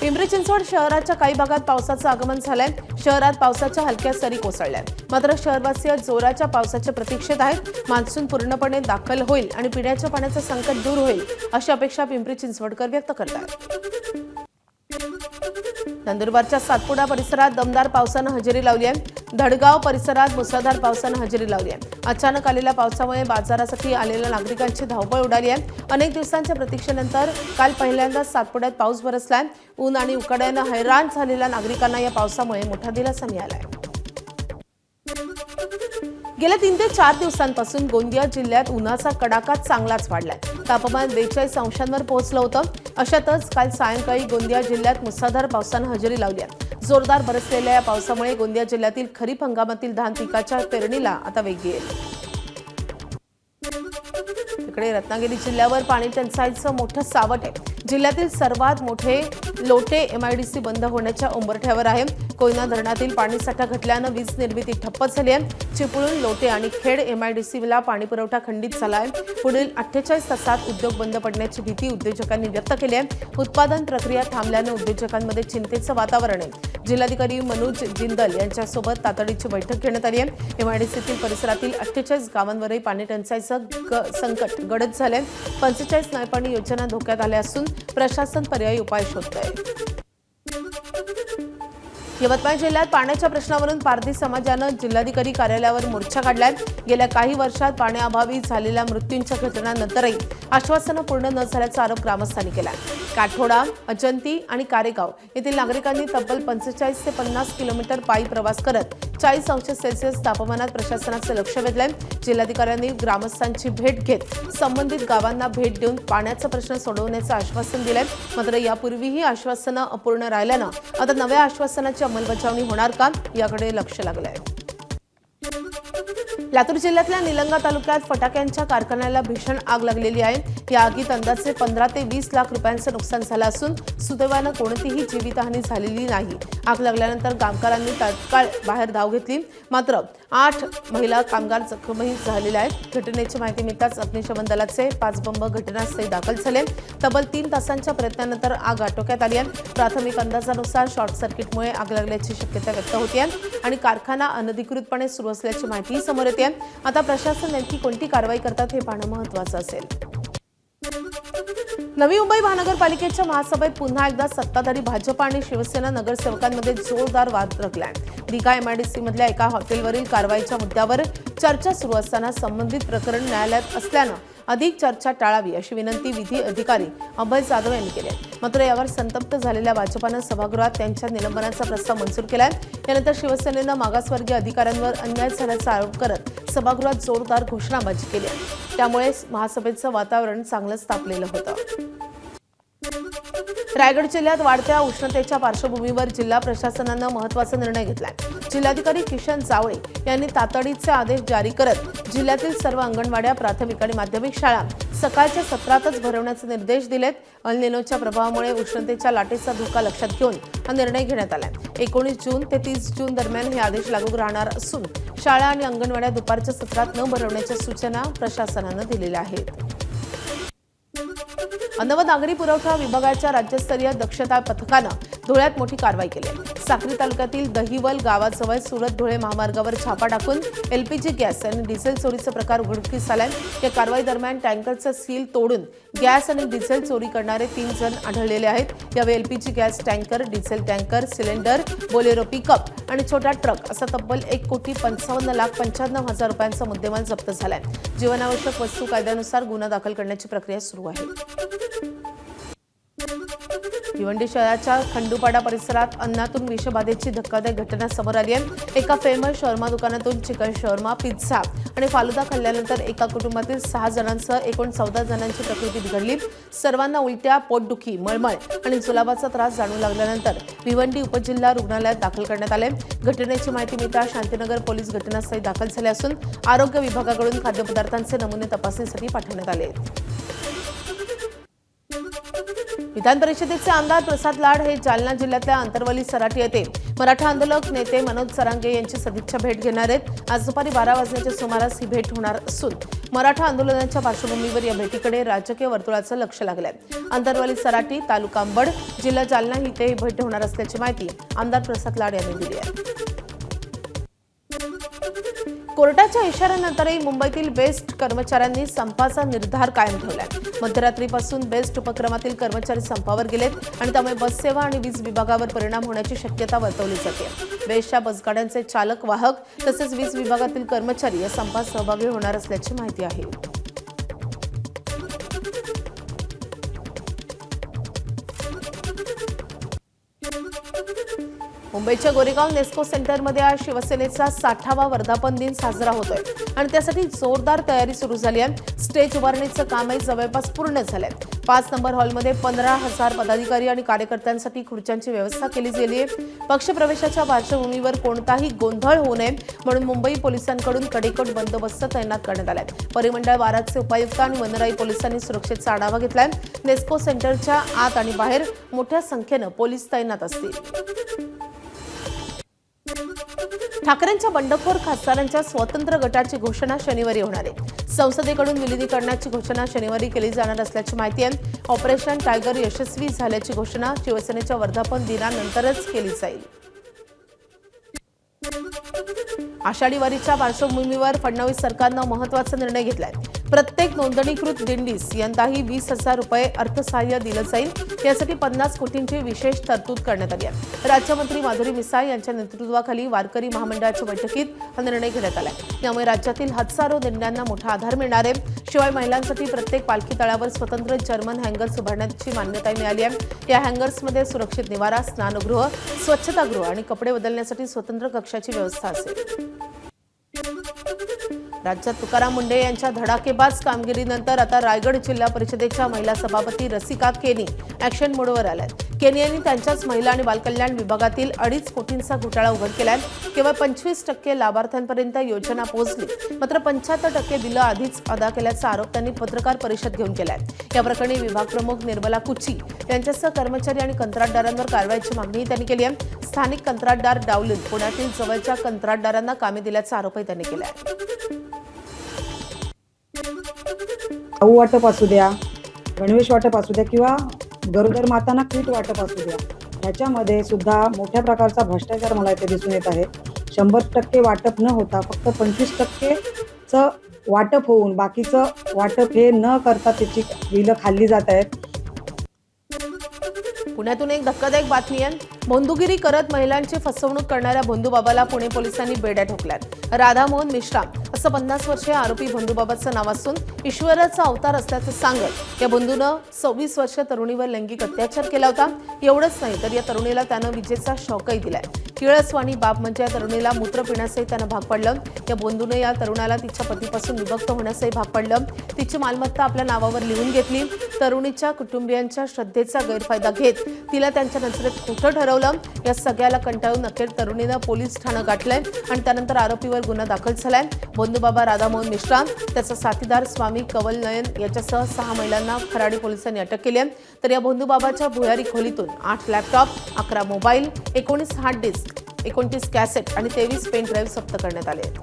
पिंपरी चिंचवड शहराच्या काही भागात पावसाचं आगमन झालंय। शहरात पावसाच्या हलक्या सरी कोसळल्या, मात्र शहरवासीय जोराच्या पावसाच्या प्रतीक्षेत आहेत। मान्सून पूर्णपणे दाखल होईल आणि पिण्याच्या पाण्याचं संकट दूर होईल अशी अपेक्षा पिंपरी चिंचवडकर व्यक्त करतात। नंदुरबारच्या सातपुडा परिसरात दमदार पावसानं हजेरी लावली आहे। धडगाव परिसरात मुसळधार पावसानं हजेरी लावली आहे। अचानक आलेल्या पावसामुळे बाजारासाठी आलेल्या नागरिकांची धावपळ उडाली आहे। अनेक दिवसांच्या प्रतीक्षेनंतर काल पहिल्यांदाच सातपुड्यात पाऊस बरसलाय। ऊन आणि उकाड्यानं हैराण झालेल्या नागरिकांना या पावसामुळे मोठा दिलासा मिळालाय। गेल्या 3 ते 4 दिवसांपासून गोंदिया जिल्ह्यात उन्हाचा कडाका चांगलाच वाढलाय। तापमान 42 अंशांवर पोहोचलं होतं। अशातच काल सायंकाळी गोंदिया जिल्ह्यात मुसळधार पावसानं हजेरी लावली आहे। जोरदार बरसलेल्या या पावसामुळे गोंदिया जिल्ह्यातील खरीप हंगामातील धान पिकाच्या पेरणीला आता वेग येईल। तिकडे रत्नागिरी जिल्ह्यावर पाणी टंचाईचं मोठं सावट आहे। जिल्ह्यातील सर्वात मोठे लोटे एमआयडीसी बंद होण्याच्या उंबरठ्यावर आहे। कोयना धरणातील पाणीसाठा घटल्यानं वीज निर्मिती ठप्प झाली आहे। चिपळूण, लोटे आणि खेड एमआयडीसीला पाणी पुरवठा खंडित झाला आहे। पुढील 48 तासात उद्योग बंद पडण्याची भीती उद्योजकांनी व्यक्त केली आहे। उत्पादन प्रक्रिया थांबल्यानं उद्योजकांमध्ये चिंतेचं वातावरण आहे। जिल्हाधिकारी मनोज जिंदल यांच्यासोबत तातडीची बैठक घेण्यात आली आहे। एमआयडीसीतील परिसरातील 48 गावांवरही पाणी टंचाईचं संकट गडद झालंय। 45 नळपाणी योजना धोक्यात आल्या असून प्रशासन पर्यायी उपाय शोधतंय। यवतमाळ जिल्ह्यात पाण्याच्या प्रश्नावरून पारधी समाजानं जिल्हाधिकारी कार्यालयावर मोर्चा काढलाय। गेल्या काही वर्षात पाण्याअभावी झालेल्या मृत्यूंच्या घटनांनंतरही आश्वासनं पूर्ण न झाल्याचा आरोप ग्रामस्थांनी केला। काठोडा, अजंती आणि कारेगाव येथील नागरिकांनी तब्बल 45 ते 50 किलोमीटर पायी प्रवास करत 40 अंश सेल्सिअस तापमानात प्रशासनाचं लक्ष वेधलंय। जिल्हाधिकाऱ्यांनी ग्रामस्थांची भेट घेत संबंधित गावांना भेट देऊन पाण्याचा प्रश्न सोडवण्याचं आश्वासन दिलंय। मात्र यापूर्वीही आश्वासनं अपूर्ण राहिल्यानं आता नव्या आश्वासनाची अंमलबजावणी होणार का याकडे लक्ष लागलंय। लातूर जिल्ह्यातल्या निलंगा तालुक्यात फटाक्यांच्या कारखान्याला भीषण आग लागलेली आहे। या आगीत अंदाजे 15 ते 20 लाख रुपयांचं नुकसान झालं असून सुदैवानं कोणतीही जीवितहानी झालेली नाही। आग लागल्यानंतर कामगारांनी तात्काळ बाहेर धाव घेतली, मात्र 8 महिला कामगार जखमी झालेले आहेत। घटनेची माहिती मिळताच अग्निशमन दलाचे 5 बंब घटनास्थळी दाखल झाले। तब्बल 3 तासांच्या प्रयत्नानंतर आग आटोक्यात आली आहे। प्राथमिक अंदाजानुसार शॉर्ट सर्किटमुळे आग लागल्याची शक्यता व्यक्त होते आणि कारखाना अनधिकृतपणे सुरू असल्याची माहिती समोर येते। आता प्रशासन नेमकी कोणती कारवाई करतात हे पाहणं महत्त्वाचं असेल। नवी मुंबई महानगरपालिकेच्या महासभेत पुन्हा एकदा सत्ताधारी भाजप आणि शिवसेना नगरसेवकांमध्ये जोरदार वाद रंगलाय। दिघा एमआयडीसी मधल्या एका हॉटेलवरील कारवाईच्या मुद्द्यावर चर्चा सुरू असताना संबंधित प्रकरण न्यायालयात असल्यानं अधिक चर्चा टाळावी अशी विनंती विधी अधिकारी अभय जाधव यांनी केली आहे। मात्र यावर संतप्त झालेल्या भाजपानं सभागृहात त्यांच्या निलंबनाचा प्रस्ताव मंजूर केलाय। यानंतर शिवसेनेनं मागासवर्गीय अधिकाऱ्यांवर अन्याय झाल्याचा आरोप करत सभागृहात जोरदार घोषणाबाजी केली आहे। त्यामुळे महासभेचं वातावरण चांगलंच तापलेलं होतं। रायगड जिल्ह्यात वाढत्या उष्णतेच्या पार्श्वभूमीवर जिल्हा प्रशासनानं महत्त्वाचा निर्णय घेतलाय। जिल्हाधिकारी किशन जावळे यांनी तातडीचे आदेश जारी करत जिल्ह्यातील सर्व अंगणवाड्या, प्राथमिक आणि माध्यमिक शाळा सकाळच्या सत्रातच भरवण्याचे निर्देश दिलेत। अल निनोच्या प्रभावामुळे उष्णतेच्या लाटेचा धोका लक्षात घेऊन हा निर्णय घेण्यात आलाय। 19 जून ते 30 जून दरम्यान हे आदेश लागू राहणार असून शाळा आणि अंगणवाड्या दुपारच्या सत्रात न भरवण्याच्या सूचना प्रशासनानं दिलेल्या आहेत। अन्न व नागरी पुरवठा विभागाच्या राज्यस्तरीय दक्षता पथकानं धुळ्यात मोठी कारवाई केली आहे। साक्री तालुक्यातील दहिवल गावाजवळ सुरत-धुळे महामार्गावर छापा टाकून एलपीजी गॅस आणि डिझेल चोरीचा प्रकार उघडकीस आलाय। या कारवाई दरम्यान टँकरचं सील तोडून गॅस आणि डिझेल चोरी करणारे 3 जण आढळलेले आहेत। यावेळी LPG gas tanker, diesel tanker, cylinder, Bolero pickup आणि छोटा ट्रक असा तब्बल 1,55,95,000 रुपयांचा मुद्देमाल जप्त झालाय। जीवनावश्यक वस्तू कायद्यानुसार गुन्हा दाखल करण्याची प्रक्रिया सुरू आहे। भिवंडी शहराच्या खंडूपाडा परिसरात अन्नातून विषबाधेची धक्कादायक घटना समोर आली आहे। एका फेमस शॉर्मा दुकानातून चिकन शॉर्मा, पिझ्झा आणि फालुदा खाल्ल्यानंतर एका कुटुंबातील 6 जणांसह एकूण 14 जणांची प्रकृती बिघडली। सर्वांना उलट्या, पोटदुखी, मळमळ आणि जुलाबाचा त्रास जाणवू लागल्यानंतर भिवंडी उपजिल्हा रुग्णालयात दाखल करण्यात आले। घटनेची माहिती मिळताच शांतीनगर पोलीस घटनास्थळी दाखल झाले असून आरोग्य विभागाकडून खाद्यपदार्थांचे नमुने तपासणीसाठी पाठवण्यात आले। विधान परिषदेचे आमदार प्रसाद लाड हे जालना जिल्ह्यातल्या अंतरवली सराटी येथे मराठा आंदोलक नेते मनोज जरांगे यांची सदिच्छा भेट घेणार आहेत। आज दुपारी 12 वाजण्याच्या सुमारास ही भेट होणार असून मराठा आंदोलनाच्या पार्श्वभूमीवर या भेटीकडे राजकीय वर्तुळाचं लक्ष लागलंय। अंतरवाली सराटी, तालुका अंबड, जिल्हा जालना इथे ही भेट होणार असल्याची माहिती आमदार प्रसाद लाड यांनी दिली आहे। कोर्टाच्या इशाऱ्यानंतरही मुंबईतील बेस्ट कर्मचाऱ्यांनी संपाचा निर्धार कायम ठेवलाय। मध्यरात्रीपासून बेस्ट उपक्रमातील कर्मचारी संपावर गेलेत आणि त्यामुळे बस सेवा आणि वीज विभागावर परिणाम होण्याची शक्यता वर्तवली जाते। बेस्टच्या बसगाड्यांचे चालक, वाहक तसेच वीज विभागातील कर्मचारी या संपात सहभागी होणार असल्याची माहिती आहे। मुंबईच्या गोरेगाव नेस्को सेंटरमध्ये आज शिवसेनेचा 60वा वर्धापन दिन साजरा होतोय आणि त्यासाठी जोरदार तयारी सुरू झाली आहे। स्टेज उभारणीचं कामही जवळपास पूर्ण झालंय। 5 नंबर हॉलमध्ये 15,000 पदाधिकारी आणि कार्यकर्त्यांसाठी खुर्च्यांची व्यवस्था केली गेली आहे। पक्षप्रवेशाच्या पार्श्वभूमीवर कोणताही गोंधळ होऊ नये म्हणून मुंबई पोलिसांकडून कडेकोट बंदोबस्त तैनात करण्यात आलाय। परिमंडळ वाराचे उपायुक्त आणि वनराई पोलिसांनी सुरक्षेचा आढावा घेतलाय। नेस्को सेंटरच्या आत आणि बाहेर मोठ्या संख्येनं पोलीस तैनात असतील। ठाकरेंच्या बंडखोर खासदारांच्या स्वतंत्र गटाची घोषणा शनिवारी होणार आहे। संसदेकडून विलीनीकरणाची घोषणा शनिवारी केली जाणार असल्याची माहिती आहे। ऑपरेशन टायगर यशस्वी झाल्याची घोषणा शिवसेनेच्या वर्धापन दिनानंतरच केली जाईल। आषाढी वारीच्या पार्श्वभूमीवर फडणवीस सरकारनं महत्त्वाचा निर्णय घेतलाय। प्रत्येक नोंदणीकृत दिंडीस यंदाही 20,000 रुपये अर्थसहाय्य दिलं जाईल। यासाठी 50 कोटींची विशेष तरतूद करण्यात आली आहे। राज्यमंत्री माधुरी मिसाळ यांच्या नेतृत्वाखाली वारकरी महामंडळाच्या बैठकीत हा निर्णय घेण्यात आलाय। यामुळे राज्यातील हजारो दिंड्यांना मोठा आधार मिळणार आहे। शिवाय महिलांसाठी प्रत्येक पालखी तळावर स्वतंत्र जर्मन हँगर्स उभारण्याची मान्यता मिळाली आहे। या हँगर्समध्ये सुरक्षित निवारा, स्नानगृह, स्वच्छतागृह आणि कपडे बदलण्यासाठी स्वतंत्र कक्षाची व्यवस्था असेल। राज्यात तुकाराम मुंढे यांच्या धडाकेबाज कामगिरीनंतर आता रायगड जिल्हा परिषदेच्या महिला सभापती रसिका केनी ॲक्शन मोडवर आल्यात। केनी यांनी त्यांच्याच महिला आणि बालकल्याण विभागातील 2.5 कोटींचा घोटाळा उघड केलाय। केवळ 25% लाभार्थ्यांपर्यंत योजना पोहोचली, मात्र 75% बिलं आधीच अदा केल्याचा आरोप त्यांनी पत्रकार परिषद घेऊन केलाय। या प्रकरणी विभाग प्रमुख निर्मला कुची यांच्यासह कर्मचारी आणि कंत्राटदारांवर कारवाईची मागणी त्यांनी केली आहे। स्थानिक कंत्राटदार डावलून पुण्यातील जवळच्या कंत्राटदारांना कामे दिल्याचा आरोपही त्यांनी केला आहे। गहू वाटप असू द्या, गणवेश वाटप असू द्या किंवा गरोदर मातांना किट वाटप असू द्या, ह्याच्यामध्ये सुद्धा मोठ्या प्रकारचा भ्रष्टाचार मला इथे दिसून येत आहे। 100% वाटप न होता फक्त 25%चं वाटप होऊन बाकीचं वाटप हे न करता त्याची बिलं खाल्ली जात आहेत। पुण्यातून एक धक्कादायक बातमी आहे। भोंदूगिरी करत महिलांची फसवणूक करणाऱ्या भोंदूबाबाला पुणे पोलिसांनी बेड्या ठोकल्यात। राधामोहन मिश्रा असं 50 वर्षीय आरोपी भोंदूबाबाचं नाव असून ईश्वराचा अवतार असल्याचं सांगत या बंधूनं 26 वर्षीय तरुणीवर लैंगिक अत्याचार केला होता। एवढंच नाही तर या तरुणीला त्यानं विजेचा शॉकही दिलाय। किळसवाणी बाब म्हणजे या तरुणीला मूत्र पिण्यासही त्यानं भाग पडलं। या बंधूने या तरुणाला तिच्या पतीपासून विभक्त होण्यासही भाग पडलं। तिची मालमत्ता आपल्या नावावर लिहून घेतली। तरुणीच्या कुटुंबियांच्या श्रद्धेचा गैरफायदा घेत तिला त्यांच्या नजरेत खोटं ठरवलं। या सगळ्याला कंटाळून अखेर तरुणीनं पोलीस ठाणं गाठलंय आणि त्यानंतर आरोपीवर गुन्हा दाखल झालाय। भोंदूबाबा राधामोहन मिश्रा, त्याचा साथीदार स्वामी कवल नयन याच्यासह 6 महिलांना खराडी पोलिसांनी अटक केली आहे। तर या भोंदूबाबाच्या भुयारी खोलीतून 8 laptop, 11 mobile, 19 hard disk, 29 cassette आणि 23 पेन ड्राईव्ह जप्त करण्यात आले आहेत।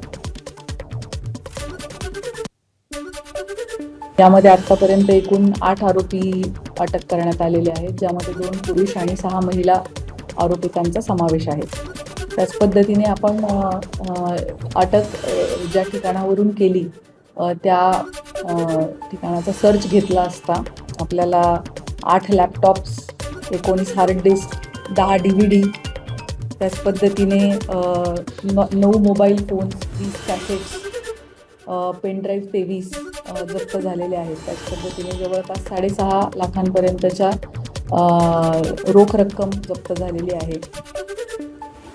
यामध्ये आतापर्यंत एकूण 8 आरोपी अटक करण्यात आलेले आहेत, ज्यामध्ये 2 पुरुष आणि 6 महिला आरोपितांचा समावेश आहे। त्याच पद्धतीने आपण अटक ज्या ठिकाणावरून केली त्या ठिकाणाचा सर्च घेतला असता आपल्याला 8 लॅपटॉप्स, 19 हार्ड डिस्क, 10 DVD, त्याच पद्धतीने 9 मोबाईल फोन्स, 20 कॅसेट्स, पेनड्राईव्ह 23 जप्त झालेले आहेत। त्याच पद्धतीने जवळपास 6.5 लाखांपर्यंतच्या रोख रक्कम जप्त झालेली आहे।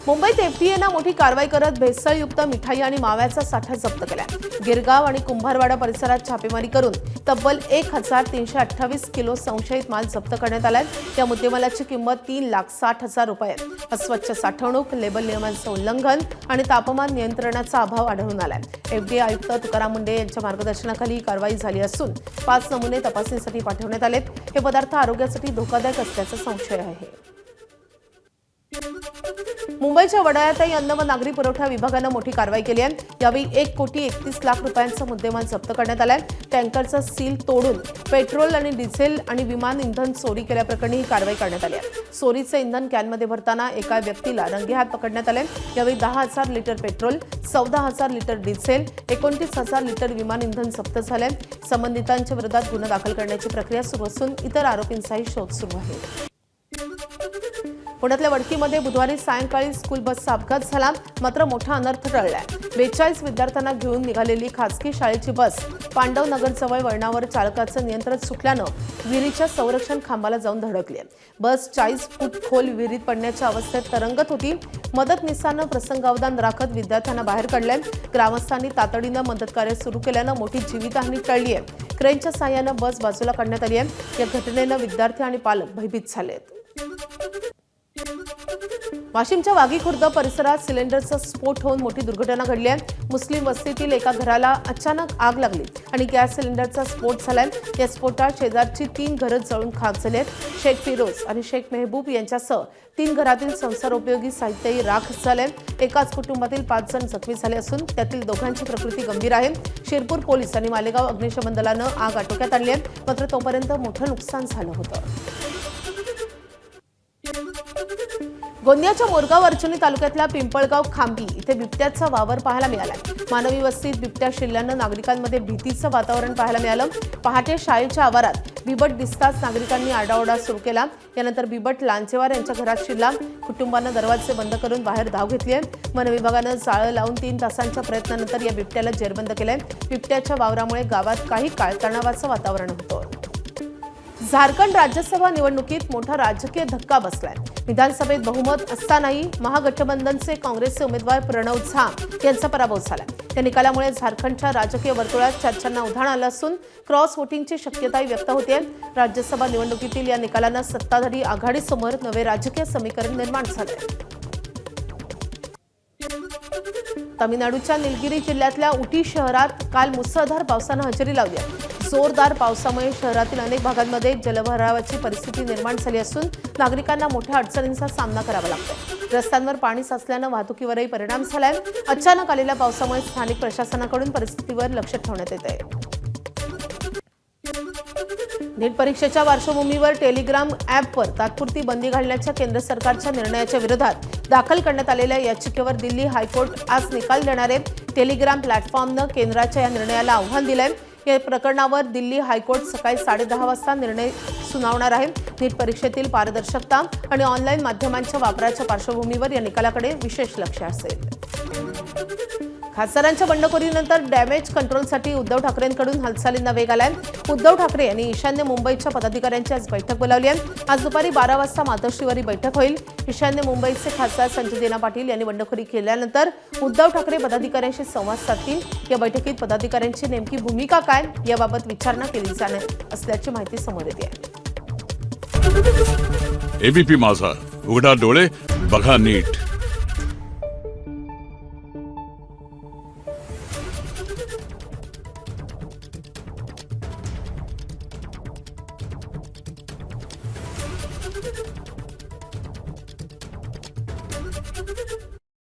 मुंबईत एफडीएनं मोठी कारवाई करत भेसळयुक्त मिठाई आणि माव्याचा साठा जप्त केला। गिरगाव आणि कुंभारवाडा परिसरात छापेमारी करून तब्बल 1,328 किलो संशयित माल जप्त करण्यात आलाय। या मुद्देमालाची किंमत 3,60,000 रुपये आहे। अस्वच्छ साठवणूक, लेबल नियमांचं उल्लंघन आणि तापमान नियंत्रणाचा अभाव आढळून आलाय। एफडीए आयुक्त तुकाराम मुंढे यांच्या मार्गदर्शनाखाली ही कारवाई झाली असून 5 नमुने तपासणीसाठी पाठवण्यात आलेत। हे पदार्थ आरोग्यासाठी धोकादायक असल्याचा संशय आहे। मुंबईच्या वडाळ्यातही अन्न व नागरी पुरवठा विभागानं मोठी कारवाई केली आहे। यावेळी 1,31,00,000 रुपयांचा मुद्देमाल जप्त करण्यात आलाय। टँकरचा सील तोडून पेट्रोल आणि डिझेल आणि विमान इंधन चोरी केल्याप्रकरणी ही कारवाई करण्यात आली आहे। चोरीचं इंधन कॅनमध्ये भरताना एका व्यक्तीला रंगेहात पकडण्यात आले। यावेळी 10,000 litre petrol, 14,000 litre diesel, 29,000 litre विमान इंधन जप्त झाले। संबंधितांच्या विरोधात गुन्हा दाखल करण्याची प्रक्रिया सुरू असून इतर आरोपींचाही शोध सुरू आहे। पुण्यातल्या वडकीमध्ये बुधवारी सायंकाळी स्कूल बसचा अपघात झाला, मात्र मोठा अनर्थ टळलाय। 42 विद्यार्थ्यांना घेऊन निघालेली खासगी शाळेची बस पांडवनगरजवळ वळणावर चालकाचं नियंत्रण सुटल्यानं विहिरीच्या संरक्षण खांबाला जाऊन धडकली। बस 40 फूट खोल विहिरीत पडण्याच्या अवस्थेत तरंगत होती। मदतनीसानं प्रसंगावधान राखत विद्यार्थ्यांना बाहेर काढले। ग्रामस्थांनी तातडीनं मदतकार्य सुरू केल्यानं मोठी जीवितहानी टळली आहे। क्रेनच्या साहाय्यानं बस बाजूला काढण्यात आली आहे। या घटनेनं विद्यार्थी आणि पालक भयभीत झालेत। वाशिमच्या वाघी खुर्द परिसरात सिलेंडरचा स्फोट होऊन मोठी दुर्घटना घडली आहे। मुस्लिम वस्तीतील एका घराला अचानक आग लागली आणि गॅस सिलेंडरचा स्फोट झालाय। या स्फोटात शेजारची 3 घरं जळून खाक झाली आहेत। शेख फिरोज आणि शेख मेहबूब यांच्यासह 3 घरातील संसारोपयोगी साहित्यही राख झाले। एकाच कुटुंबातील 5 जण जखमी झाले असून त्यातील दोघांची प्रकृती गंभीर आहे। शिरपूर पोलीस आणि मालेगाव अग्निशमन दलानं आग आटोक्यात आणली आहे, मात्र तोपर्यंत मोठं नुकसान झालं होतं। गोंदियाच्या मोरगाव अर्जुनी तालुक्यातल्या पिंपळगाव खांबी इथे बिबट्याचा वावर पाहायला मिळाला। मानवी वस्तीत बिबट्या शिरल्यानं नागरिकांमध्ये भीतीचं वातावरण पाहायला मिळालं। पहाटे शाळेच्या आवारात बिबट दिसताच नागरिकांनी आरडाओरडा सुरू केला। यानंतर बिबट लांचेवार यांच्या घरात शिरला। कुटुंबानं दरवाजे बंद करून बाहेर धाव घेतली आहे। वन विभागानं जाळं लावून 3 तासांच्या प्रयत्नानंतर या बिबट्याला जेरबंद केलंय। बिबट्याच्या वावरामुळे गावात काही काळ तणावाचं वातावरण होतं। झारखंड राज्यसभा निवडणुकीत मोठा राजकीय धक्का बसलाय। विधानसभेत बहुमत असतानाही महागठबंधनचे काँग्रेसचे उमेदवार प्रणव झा यांचा पराभव झाला। या निकालामुळे झारखंडच्या राजकीय वर्तुळात चर्चांना उधाण आलं असून क्रॉस वोटिंगची शक्यताही व्यक्त होते। राज्यसभा निवडणुकीतील या निकालानं सत्ताधारी आघाडीसमोर नवे राजकीय समीकरण निर्माण झाले। तमिळनाडूच्या निलगिरी जिल्ह्यातल्या उटी शहरात काल मुसळधार पावसानं हजेरी लावली आहे। जोरदार पावसामुळे शहरातील अनेक भागांमध्ये जलभरावाची परिस्थिती निर्माण झाली असून नागरिकांना मोठ्या अडचणींचा सामना करावा लागतो। रस्त्यांवर पाणी साचल्यानं वाहतुकीवरही परिणाम झालाय। अचानक आलेल्या पावसामुळे स्थानिक प्रशासनाकडून परिस्थितीवर लक्ष ठेवण्यात येत आहे। नीट परीक्षेच्या पार्श्वभूमीवर टेलिग्राम ॲपवर तात्पुरती बंदी घालण्याच्या केंद्र सरकारच्या निर्णयाच्या विरोधात दाखल करण्यात आलेल्या याचिकेवर दिल्ली हायकोर्ट आज निकाल देणार आहे। टेलिग्राम प्लॅटफॉर्मनं केंद्राच्या या निर्णयाला आव्हान दिलंय। या प्रकरणावर दिल्ली हायकोर्ट सकाळी 10:30 वाजता निर्णय सुनावणार आहे। नीट परीक्षेतील पारदर्शकता आणि ऑनलाईन माध्यमांच्या वापराच्या पार्श्वभूमीवर या निकालाकडे विशेष लक्ष असेल। खासदारांच्या बंडखोरीनंतर डॅमेज कंट्रोलसाठी उद्धव ठाकरेंकडून हालचालींना वेग आलाय। उद्धव ठाकरे यांनी ईशान्य मुंबईच्या पदाधिकाऱ्यांची आज बैठक बोलावली आहे। आज दुपारी 12 वाजता मातोश्रीवर बैठक होईल। ईशान्य मुंबईचे खासदार संजय देना पाटील यांनी बंडखोरी केल्यानंतर उद्धव ठाकरे पदाधिकाऱ्यांशी संवाद साधतील। या बैठकीत पदाधिकाऱ्यांची नेमकी भूमिका काय याबाबत विचारणा केली जाणार असल्याची माहिती समोर येते आहे। एबीपी माझा, उघडा डोळे बघा नीट।